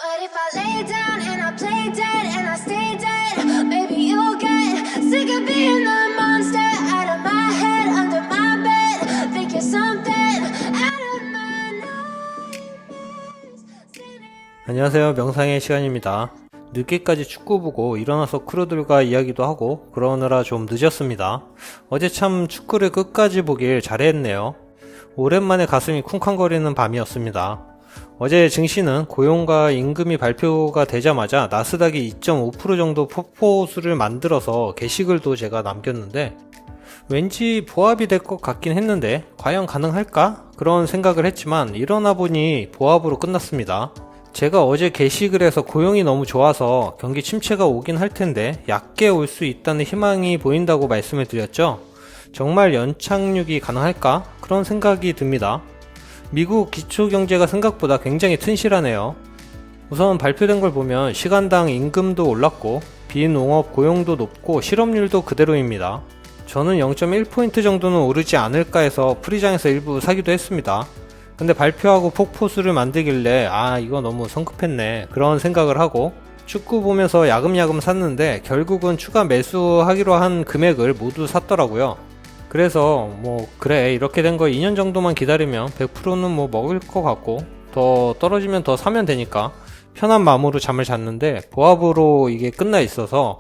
But if I lay down and I play dead and I stay dead, maybe you'll get sick of being the monster out of my head, under my bed. Think you're something out of my nightmares. 안녕하세요. 명상의 시간입니다. 늦게까지 축구 보고 일어나서 크루들과 이야기도 하고 그러느라 좀 늦었습니다. 어제 참 축구를 끝까지 보길 잘했네요. 오랜만에 가슴이 쿵쾅거리는 밤이었습니다. 어제 증시는 고용과 임금이 발표가 되자마자 나스닥이 2.5% 정도 폭포수를 만들어서 게시글도 제가 남겼는데 왠지 보합이 될 것 같긴 했는데 과연 가능할까? 그런 생각을 했지만 일어나 보니 보합으로 끝났습니다. 제가 어제 게시글에서 고용이 너무 좋아서 경기 침체가 오긴 할 텐데 얕게 올 수 있다는 희망이 보인다고 말씀을 드렸죠. 정말 연착륙이 가능할까? 그런 생각이 듭니다. 미국 기초경제가 생각보다 굉장히 튼실하네요. 우선 발표된 걸 보면 시간당 임금도 올랐고 비농업 고용도 높고 실업률도 그대로입니다. 저는 0.1포인트 정도는 오르지 않을까 해서 프리장에서 일부 사기도 했습니다. 근데 발표하고 폭포수를 만들길래 이거 너무 성급했네 그런 생각을 하고 축구 보면서 야금야금 샀는데 결국은 추가 매수하기로 한 금액을 모두 샀더라고요. 그래서 그래 이렇게 된 거 2년 정도만 기다리면 100%는 먹을 것 같고 더 떨어지면 더 사면 되니까 편한 마음으로 잠을 잤는데 보합으로 이게 끝나 있어서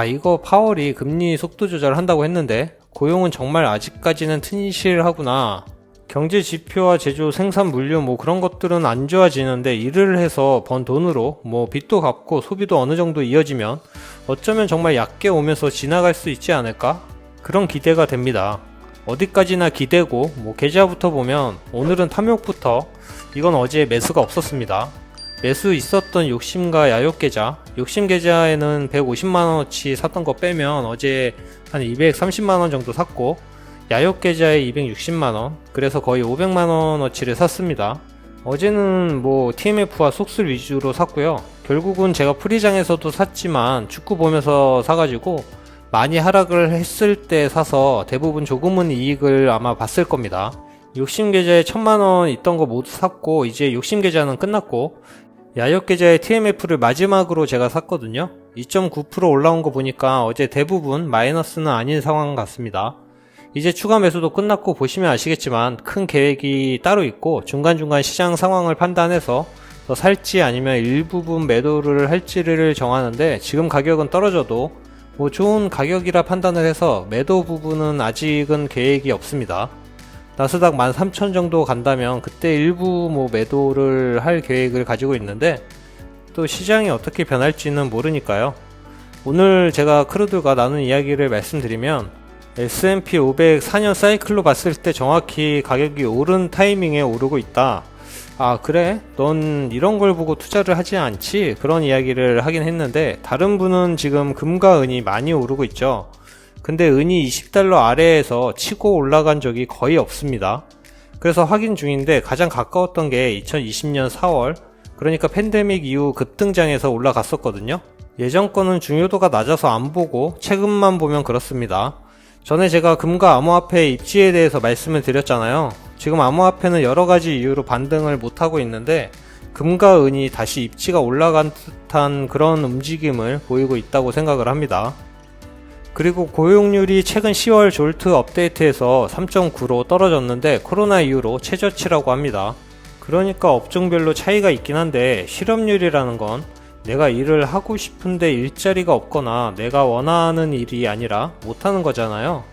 이거 파월이 금리 속도 조절을 한다고 했는데 고용은 정말 아직까지는 튼실하구나. 경제 지표와 제조 생산 물류 그런 것들은 안 좋아지는데 일을 해서 번 돈으로 빚도 갚고 소비도 어느 정도 이어지면 어쩌면 정말 얕게 오면서 지나갈 수 있지 않을까? 그런 기대가 됩니다. 어디까지나 기대고 계좌부터 보면 오늘은 탐욕부터 이건 어제 매수가 없었습니다. 매수 있었던 욕심과 야욕 계좌, 욕심 계좌에는 150만원어치 샀던 거 빼면 어제 한 230만원 정도 샀고 야욕 계좌에 260만원, 그래서 거의 500만원어치를 샀습니다. 어제는 TMF와 속술 위주로 샀고요. 결국은 제가 프리장에서도 샀지만 축구 보면서 사가지고 많이 하락을 했을 때 사서 대부분 조금은 이익을 아마 봤을 겁니다. 욕심 계좌에 1000만원 있던 거 모두 샀고 이제 욕심 계좌는 끝났고 야욕 계좌에 TMF를 마지막으로 제가 샀거든요. 2.9% 올라온 거 보니까 어제 대부분 마이너스는 아닌 상황 같습니다. 이제 추가 매수도 끝났고 보시면 아시겠지만 큰 계획이 따로 있고 중간중간 시장 상황을 판단해서 더 살지 아니면 일부분 매도를 할지를 정하는데 지금 가격은 떨어져도 좋은 가격이라 판단을 해서 매도 부분은 아직은 계획이 없습니다. 나스닥 13,000 정도 간다면 그때 일부 매도를 할 계획을 가지고 있는데 또 시장이 어떻게 변할지는 모르니까요. 오늘 제가 크루들과 나눈 이야기를 말씀드리면 S&P 500 4년 사이클로 봤을 때 정확히 가격이 오른 타이밍에 오르고 있다. 그래? 넌 이런 걸 보고 투자를 하지 않지? 그런 이야기를 하긴 했는데 다른 분은 지금 금과 은이 많이 오르고 있죠. 근데 은이 20달러 아래에서 치고 올라간 적이 거의 없습니다. 그래서 확인 중인데 가장 가까웠던 게 2020년 4월, 그러니까 팬데믹 이후 급등장에서 올라갔었거든요. 예전 거는 중요도가 낮아서 안 보고 최근만 보면 그렇습니다. 전에 제가 금과 암호화폐 입지에 대해서 말씀을 드렸잖아요. 지금 암호화폐는 여러가지 이유로 반등을 못하고 있는데 금과 은이 다시 입지가 올라간 듯한 그런 움직임을 보이고 있다고 생각을 합니다. 그리고 고용률이 최근 10월 졸트 업데이트에서 3.9로 떨어졌는데 코로나 이후로 최저치라고 합니다. 그러니까 업종별로 차이가 있긴 한데 실업률이라는 건 내가 일을 하고 싶은데 일자리가 없거나 내가 원하는 일이 아니라 못하는 거잖아요.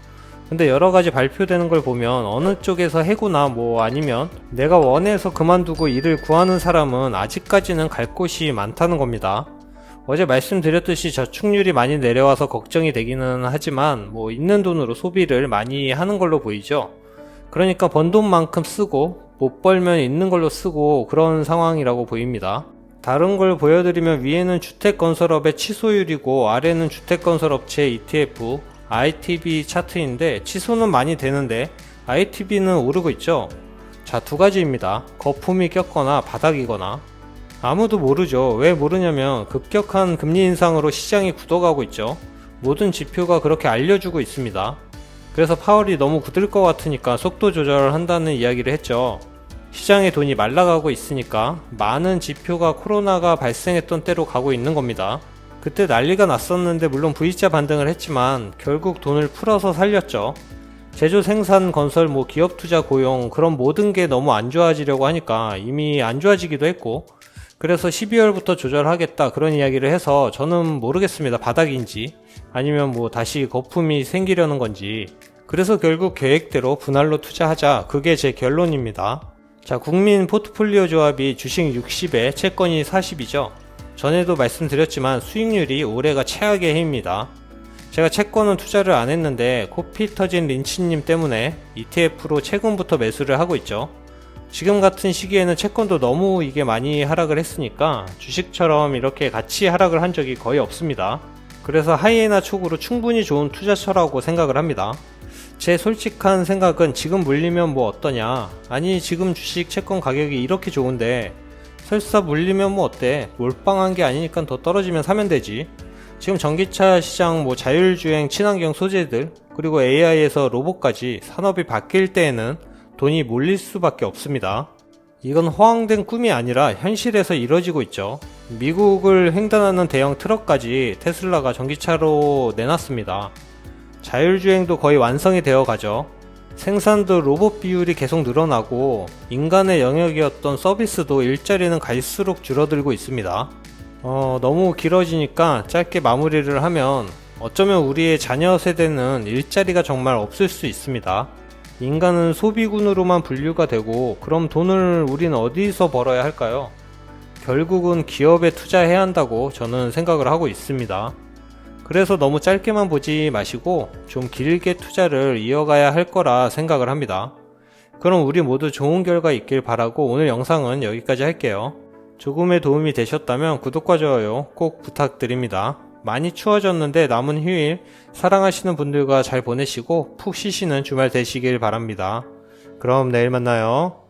근데 여러가지 발표되는 걸 보면 어느 쪽에서 해고나 아니면 내가 원해서 그만두고 일을 구하는 사람은 아직까지는 갈 곳이 많다는 겁니다. 어제 말씀드렸듯이 저축률이 많이 내려와서 걱정이 되기는 하지만 있는 돈으로 소비를 많이 하는 걸로 보이죠. 그러니까 번 돈만큼 쓰고 못 벌면 있는 걸로 쓰고 그런 상황이라고 보입니다. 다른 걸 보여드리면 위에는 주택건설업의 취소율이고 아래는 주택건설업체 ETF, ITB 차트인데 취소는 많이 되는데 ITB는 오르고 있죠. 자, 두 가지입니다. 거품이 꼈거나 바닥이거나. 아무도 모르죠. 왜 모르냐면 급격한 금리 인상으로 시장이 굳어가고 있죠. 모든 지표가 그렇게 알려주고 있습니다. 그래서 파월이 너무 굳을 것 같으니까 속도 조절을 한다는 이야기를 했죠. 시장의 돈이 말라가고 있으니까 많은 지표가 코로나가 발생했던 때로 가고 있는 겁니다. 그때 난리가 났었는데 물론 V자 반등을 했지만 결국 돈을 풀어서 살렸죠. 제조 생산 건설 기업 투자 고용 그런 모든 게 너무 안 좋아지려고 하니까 이미 안 좋아지기도 했고, 그래서 12월부터 조절하겠다 그런 이야기를 해서 저는 모르겠습니다. 바닥인지 아니면 다시 거품이 생기려는 건지. 그래서 결국 계획대로 분할로 투자하자, 그게 제 결론입니다. 자, 국민 포트폴리오 조합이 주식 60에 채권이 40이죠. 전에도 말씀드렸지만 수익률이 올해가 최악의 해입니다. 제가 채권은 투자를 안 했는데 코피 터진 린치님 때문에 ETF로 최근부터 매수를 하고 있죠. 지금 같은 시기에는 채권도 너무 이게 많이 하락을 했으니까 주식처럼 이렇게 같이 하락을 한 적이 거의 없습니다. 그래서 하이에나 촉으로 충분히 좋은 투자처라고 생각을 합니다. 제 솔직한 생각은 지금 물리면 어떠냐, 아니 지금 주식 채권 가격이 이렇게 좋은데 설사 물리면 어때, 몰빵한 게 아니니까 더 떨어지면 사면 되지. 지금 전기차 시장 자율주행 친환경 소재들 그리고 AI에서 로봇까지 산업이 바뀔 때에는 돈이 몰릴 수밖에 없습니다. 이건 허황된 꿈이 아니라 현실에서 이뤄지고 있죠. 미국을 횡단하는 대형 트럭까지 테슬라가 전기차로 내놨습니다. 자율주행도 거의 완성이 되어 가죠. 생산도 로봇 비율이 계속 늘어나고 인간의 영역이었던 서비스도 일자리는 갈수록 줄어들고 있습니다. 너무 길어지니까 짧게 마무리를 하면 어쩌면 우리의 자녀 세대는 일자리가 정말 없을 수 있습니다. 인간은 소비군으로만 분류가 되고 그럼 돈을 우린 어디서 벌어야 할까요? 결국은 기업에 투자해야 한다고 저는 생각을 하고 있습니다. 그래서 너무 짧게만 보지 마시고 좀 길게 투자를 이어가야 할 거라 생각을 합니다. 그럼 우리 모두 좋은 결과 있길 바라고 오늘 영상은 여기까지 할게요. 조금의 도움이 되셨다면 구독과 좋아요 꼭 부탁드립니다. 많이 추워졌는데 남은 휴일 사랑하시는 분들과 잘 보내시고 푹 쉬시는 주말 되시길 바랍니다. 그럼 내일 만나요.